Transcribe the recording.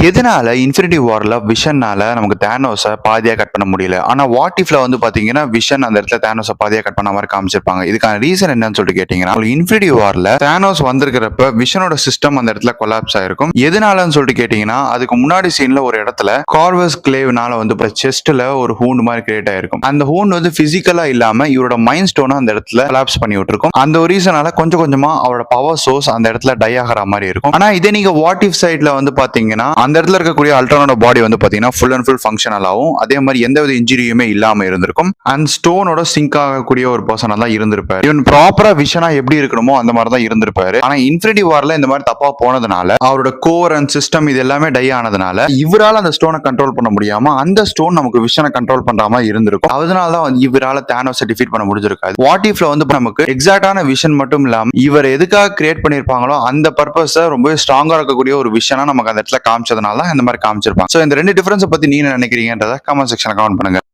எதனால இன்ஃபினிட்டி வார்ல விஷன்னால நமக்கு தேனோஸை பாதியா கட் பண்ண முடியல? ஆனா வாட் இஃப்ல வந்து பாத்தீங்கன்னா விஷன் அந்த இடத்துல தேனோஸை பாதியா கட் பண்ண மாதிரி காமிச்சிருப்பாங்க. இதுக்கான ரீசன் என்னன்னு சொல்லிட்டு கேட்டீங்கன்னா, இன்ஃபினிட்டி வார்ல தேனோஸ் வந்திருக்கிறப்ப விஷனோட சிஸ்டம் அந்த இடத்துல கொலாப்ஸ் ஆயிருக்கும். எதனாலன்னு சொல்லிட்டு கேட்டீங்கன்னா, அதுக்கு முன்னாடி சீன்ல ஒரு இடத்துல கார்வஸ் கிளேவ்னால வந்து செஸ்ட்ல ஒரு ஹூண்ட் மாதிரி கிரியேட் ஆயிருக்கும். அந்த ஹூண்ட் வந்து பிசிக்கலா இல்லாம இவரோட மைண்ட் ஸ்டோனை அந்த இடத்துல கொலாப்ஸ் பண்ணி விட்டுருக்கும். அந்த ஒரு ரீசனால கொஞ்சம் கொஞ்சமா அவரோட பவர் சோர்ஸ் அந்த இடத்துல டை ஆகிற மாதிரி இருக்கும். ஆனா இதே நீங்க வாட் இஃப் சைட்ல வந்து பாத்தீங்கன்னா, அந்த இடத்துல இருக்கக்கூடிய அல்ட்ரானோட பாடி வந்து பாத்தீங்கன்னா ஃபுல் அண்ட் ஃபுல் ஃபங்க்ஷனல் ஆகும். அதே மாதிரி எந்தவித இன்ஜுரியுமே இல்லாம இருந்திருக்கும். அண்ட் ஸ்டோனோட சிங்க் ஆகக்கூடிய ஒரு பர்சனா தான் இருந்திருப்பாரு. இவன் ப்ராப்பரா விஷனா எப்படி இருக்கணுமோ அந்த மாதிரி தான் இருந்திருப்பாரு. ஆனா இன்ஃபினிட்டி வார்ல இந்த மாதிரி தப்பா போனதுனால அவரோட கோர் அண்ட் சிஸ்டம் இது எல்லாமே டை ஆனதுனால இவரால் அந்த ஸ்டோனை கண்ட்ரோல் பண்ண முடியாம அந்த ஸ்டோன் நமக்கு விஷனை கண்ட்ரோல் பண்ற மாதிரி இருந்திருக்கும். அதனால தான் இவரால தேனோஸை டிஃபீட் பண்ண முடிஞ்சிருக்காது. வாட் இஃப்ல வந்து நமக்கு எக்ஸாக்டான விஷன் மட்டும் இல்லாம இவர் எதுக்காக கிரியேட் பண்ணிருப்பாங்களோ அந்த பர்பஸை ரொம்ப ஸ்ட்ராங்கா இருக்கக்கூடிய ஒரு விஷனா நமக்கு அந்த இடத்துல காமிச்சதுனால இந்த மாதிரி காமிச்சிருப்பாங்க. சோ இந்த ரெண்டு டிஃபரன்ஸ் பத்தி நீங்க நினைக்கிறீங்கன்றத கமெண்ட் செக்ஷன்ல கமெண்ட் பண்ணுங்க.